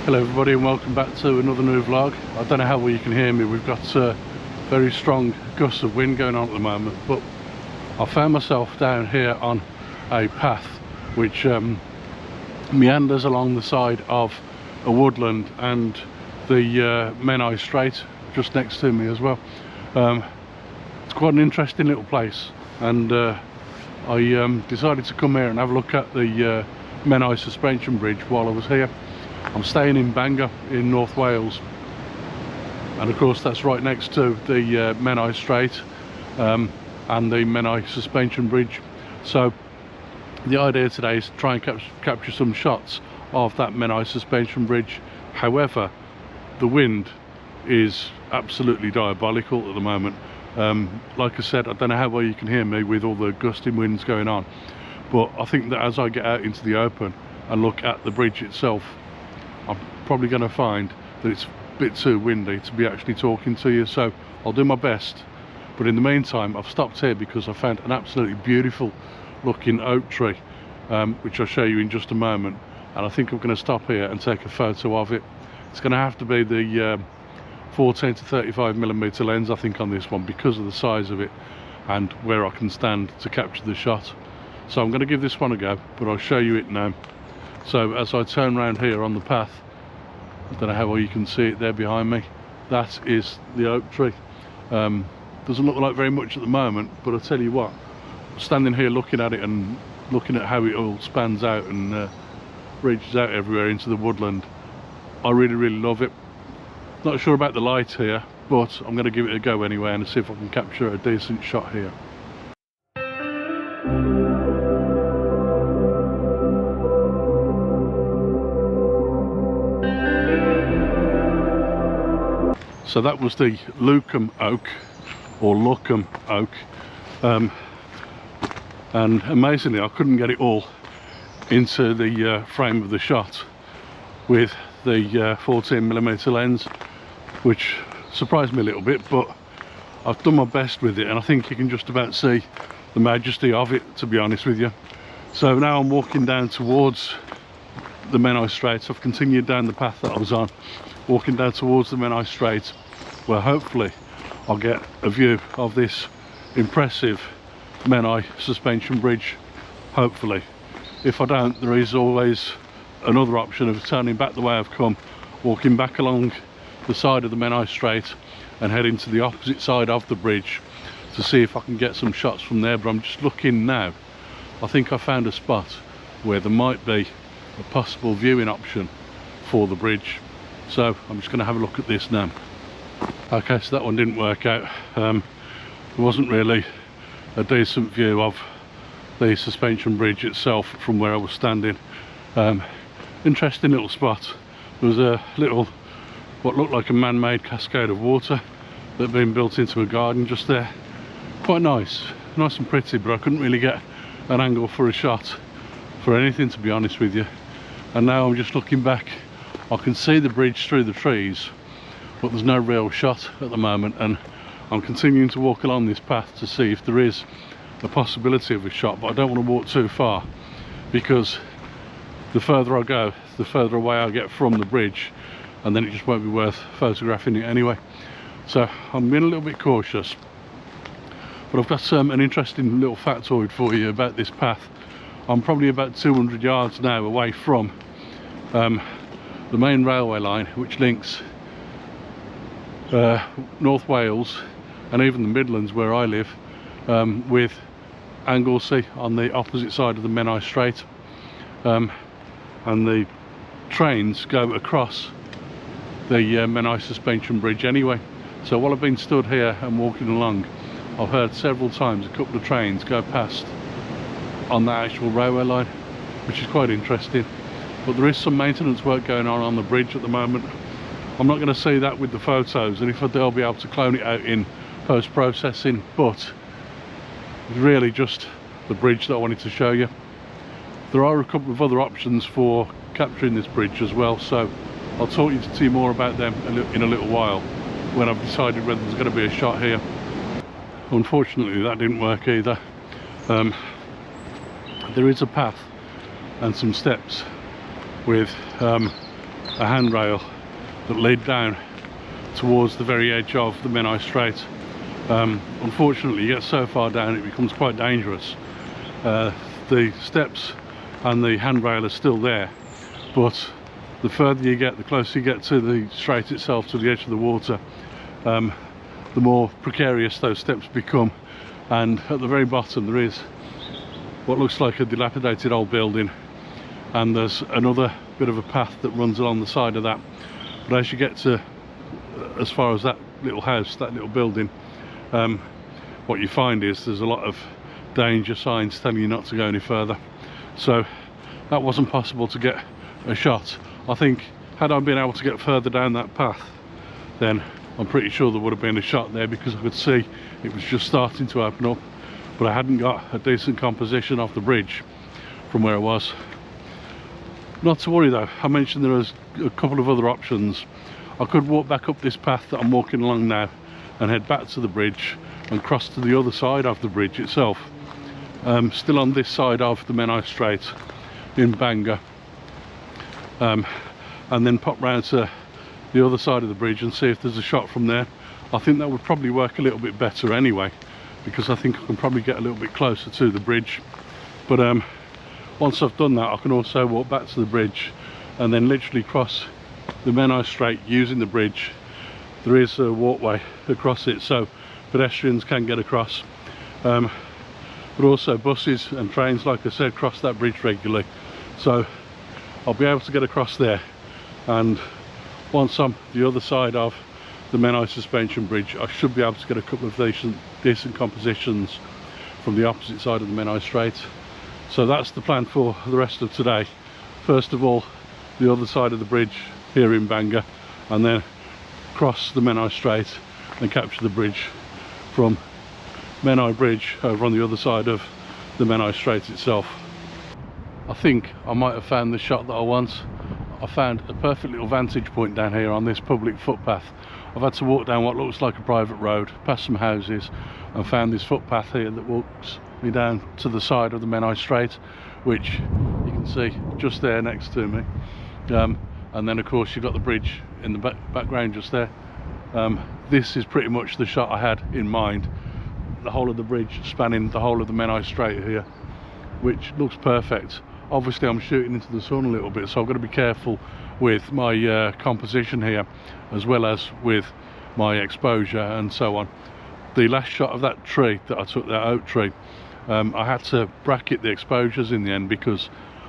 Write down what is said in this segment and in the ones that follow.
Hello everybody and welcome back to another new vlog. I don't know how well you can hear me. We've got very strong gusts of wind going on at the moment, but I found myself down here on a path which meanders along the side of a woodland and the Menai Strait just next to me as well. It's quite an interesting little place, and I decided to come here and have a look at the Menai Suspension Bridge while I was here. I'm staying in Bangor in North Wales, and of course that's right next to the Menai Strait and the Menai Suspension Bridge. So the idea today is to try and capture some shots of that Menai Suspension Bridge. However, the wind is absolutely diabolical at the moment. Like I said, I don't know how well you can hear me with all the gusting winds going on, but I think that as I get out into the open and look at the bridge itself, I'm probably going to find that it's a bit too windy to be actually talking to you, so I'll do my best. But in the meantime, I've stopped here because I found an absolutely beautiful looking oak tree, which I'll show you in just a moment, and I think I'm going to stop here and take a photo of it. It's going to have to be the 14 to 35mm lens, I think, on this one, because of the size of it and where I can stand to capture the shot. So I'm going to give this one a go, but I'll show you it now. So as I turn around here on the path, I don't know how well you can see it there behind me, that is the oak tree. Doesn't look like very much at the moment, but I'll tell you what, standing here looking at it and looking at how it all spans out and reaches out everywhere into the woodland, I really love it. Not sure about the light here, but I'm going to give it a go anyway and see if I can capture a decent shot here. So that was the Lucan oak, or Lucan oak, and amazingly I couldn't get it all into the frame of the shot with the 14mm lens, which surprised me a little bit, but I've done my best with it, and I think you can just about see the majesty of it, to be honest with you. So now I'm walking down towards the Menai Strait. I've continued down the path that I was on, walking down towards the Menai Strait, where hopefully I'll get a view of this impressive Menai Suspension Bridge, hopefully. If I don't, there is always another option of turning back the way I've come, walking back along the side of the Menai Strait and heading to the opposite side of the bridge to see if I can get some shots from there. But I'm just looking now. I think I found a spot where there might be a possible viewing option for the bridge, so I'm just going to have a look at this now. Okay, so that one didn't work out. There wasn't really a decent view of the suspension bridge itself from where I was standing. Interesting little spot. There was a little, what looked like a man-made cascade of water that had been built into a garden just there. Quite nice and pretty, but I couldn't really get an angle for a shot for anything, to be honest with you. And now I'm just looking back. I can see the bridge through the trees, but there's no real shot at the moment, and I'm continuing to walk along this path to see if there is a possibility of a shot, but I don't want to walk too far, because the further I go, the further away I get from the bridge, and then it just won't be worth photographing it anyway. So I'm being a little bit cautious. But I've got an interesting little factoid for you about this path. I'm probably about 200 yards now away from the main railway line, which links North Wales and even the Midlands, where I live, with Anglesey on the opposite side of the Menai Strait. And the trains go across the Menai Suspension Bridge anyway. So while I've been stood here and walking along, I've heard several times a couple of trains go past on the actual railway line, which is quite interesting. But there is some maintenance work going on the bridge at the moment. I'm not going to see that with the photos, and if I do, I'll be able to clone it out in post-processing, but it's really just the bridge that I wanted to show you. There are a couple of other options for capturing this bridge as well, so I'll talk to you more about them in a little while when I've decided whether there's going to be a shot here. Unfortunately, that didn't work either. There is a path and some steps with a handrail that lead down towards the very edge of the Menai Strait. Unfortunately, you get so far down it becomes quite dangerous. The steps and the handrail are still there, but the further you get, the closer you get to the strait itself, to the edge of the water, the more precarious those steps become. And at the very bottom there is what looks like a dilapidated old building, and there's another bit of a path that runs along the side of that. But as you get to as far as that little house, that little building, what you find is there's a lot of danger signs telling you not to go any further. So that wasn't possible to get a shot. I think had I been able to get further down that path, then I'm pretty sure there would have been a shot there, because I could see it was just starting to open up, but I hadn't got a decent composition of the bridge from where I was. Not to worry though, I mentioned there was a couple of other options. I could walk back up this path that I'm walking along now and head back to the bridge and cross to the other side of the bridge itself, still on this side of the Menai Strait in Bangor, and then pop round to the other side of the bridge and see if there's a shot from there. I think that would probably work a little bit better anyway, because I think I can probably get a little bit closer to the bridge. But once I've done that, I can also walk back to the bridge and then literally cross the Menai Strait using the bridge. There is a walkway across it, so pedestrians can get across, but also buses and trains, like I said, cross that bridge regularly. So I'll be able to get across there, and once I'm the other side of the Menai Suspension Bridge, I should be able to get a couple of decent compositions from the opposite side of the Menai Strait. So that's the plan for the rest of today. First of all, the other side of the bridge here in Bangor, and then cross the Menai Strait and capture the bridge from Menai Bridge over on the other side of the Menai Strait itself. I think I might have found the shot that I want. I found a perfect little vantage point down here on this public footpath. I've had to walk down what looks like a private road, past some houses, and found this footpath here that walks me down to the side of the Menai Strait, which you can see just there next to me. And then of course you've got the bridge in the background just there. This is pretty much the shot I had in mind. The whole of the bridge spanning the whole of the Menai Strait here, which looks perfect. Obviously I'm shooting into the sun a little bit, so I've got to be careful with my composition here, as well as with my exposure and so on. The last shot of that tree that I took, that oak tree, I had to bracket the exposures in the end, because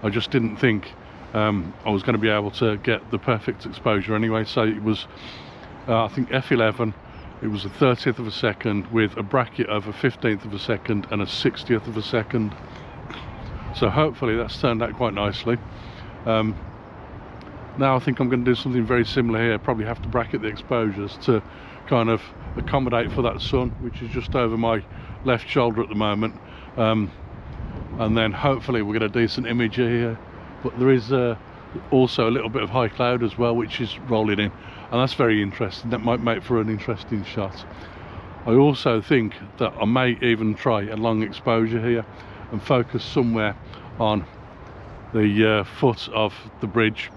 I just didn't think I was going to be able to get the perfect exposure anyway. So it was I think f11, it was a 30th of a second with a bracket of a 15th of a second and a 60th of a second. So hopefully that's turned out quite nicely. Now I think I'm going to do something very similar here, probably have to bracket the exposures to kind of accommodate for that sun, which is just over my left shoulder at the moment, and then hopefully we'll get a decent image here. But there is also a little bit of high cloud as well, which is rolling in, and that's very interesting. That might make for an interesting shot. I also think that I may even try a long exposure here and focus somewhere on the foot of the bridge,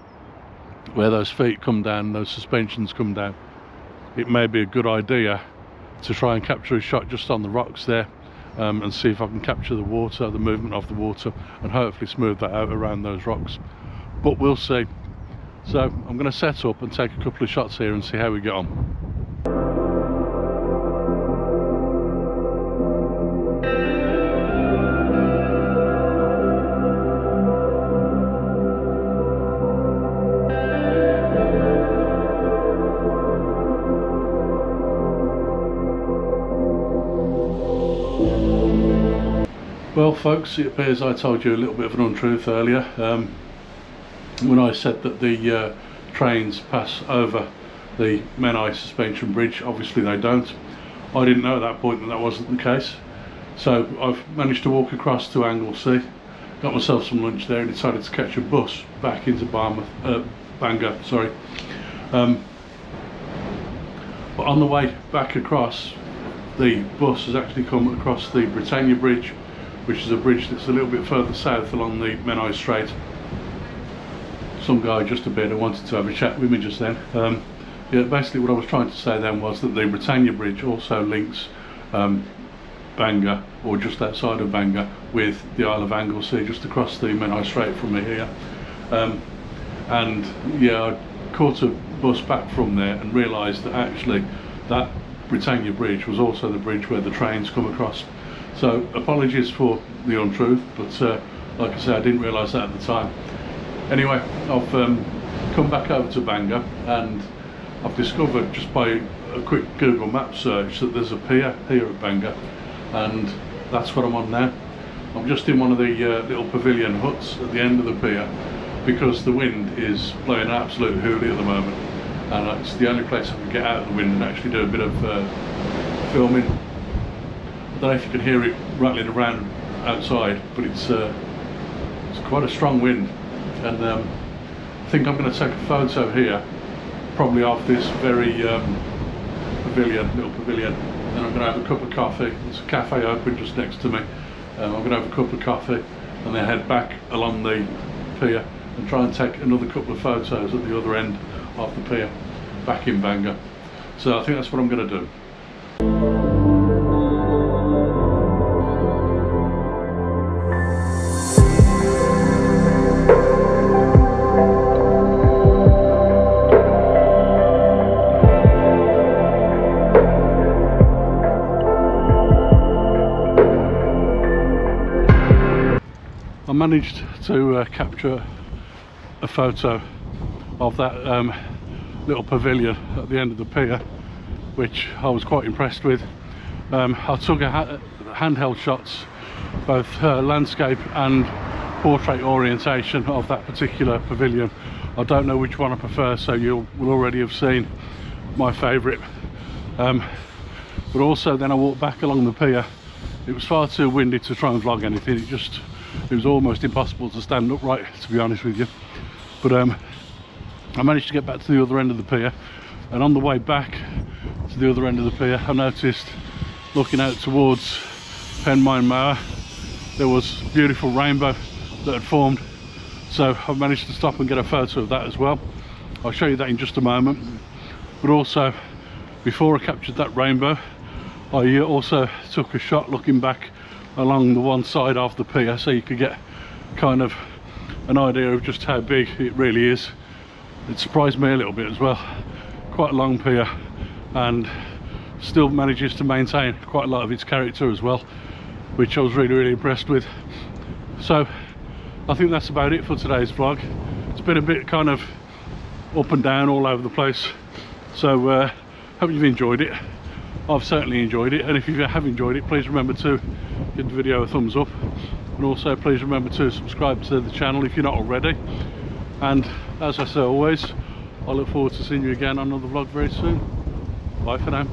where those feet come down, those suspensions come down. It may be a good idea to try and capture a shot just on the rocks there, and see if I can capture the water, the movement of the water, and hopefully smooth that out around those rocks. But we'll see. So I'm going to set up and take a couple of shots here and see how we get on. Well folks, it appears I told you a little bit of an untruth earlier when I said that the trains pass over the Menai Suspension Bridge. Obviously they don't. I didn't know at that point that that wasn't the case, so I've managed to walk across to Anglesey, got myself some lunch there and decided to catch a bus back into Bangor, sorry. But on the way back across, the bus has actually come across the Britannia Bridge, which is a bridge that's a little bit further south along the Menai Strait. some guy just appeared and wanted to have a chat with me just then. Yeah, basically what I was trying to say then was that the Britannia Bridge also links Bangor, or just outside of Bangor, with the Isle of Anglesey, just across the Menai Strait from me here. And yeah, I caught a bus back from there and realised that actually that Britannia Bridge was also the bridge where the trains come across. So apologies for the untruth, but like I said, I didn't realise that at the time. Anyway, I've come back over to Bangor, and I've discovered just by a quick Google Maps search that there's a pier here at Bangor, and that's what I'm on now. I'm just in one of the little pavilion huts at the end of the pier, because the wind is blowing an absolute hoolie at the moment, and it's the only place I can get out of the wind and actually do a bit of filming. I don't know if you can hear it rattling around outside, but it's quite a strong wind, and I think I'm going to take a photo here, probably of this very little pavilion. Then I'm going to have a cup of coffee. There's a cafe open just next to me. I'm going to have a cup of coffee and then head back along the pier and try and take another couple of photos at the other end of the pier back in Bangor. So I think that's what I'm going to do. I managed to capture a photo of that little pavilion at the end of the pier, which I was quite impressed with. I took handheld shots, both landscape and portrait orientation of that particular pavilion. I don't know which one I prefer, so you will already have seen my favourite. But also then I walked back along the pier. It was far too windy to try and vlog anything. It was almost impossible to stand upright, to be honest with you. But I managed to get back to the other end of the pier, and on the way back to the other end of the pier, I noticed, looking out towards Penmaen Mawr, there was a beautiful rainbow that had formed. So I managed to stop and get a photo of that as well. I'll show you that in just a moment. But also, before I captured that rainbow, I also took a shot looking back along the one side of the pier, so you could get kind of an idea of just how big it really is. It surprised me a little bit as well. Quite a long pier, and still manages to maintain quite a lot of its character as well, which I was really impressed with. So I think that's about it for today's vlog. It's been a bit kind of up and down all over the place, so hope you've enjoyed it. I've certainly enjoyed it, and if you have enjoyed it, please remember to give the video a thumbs up, and also please remember to subscribe to the channel if you're not already. And as I say always, I look forward to seeing you again on another vlog very soon. Bye for now.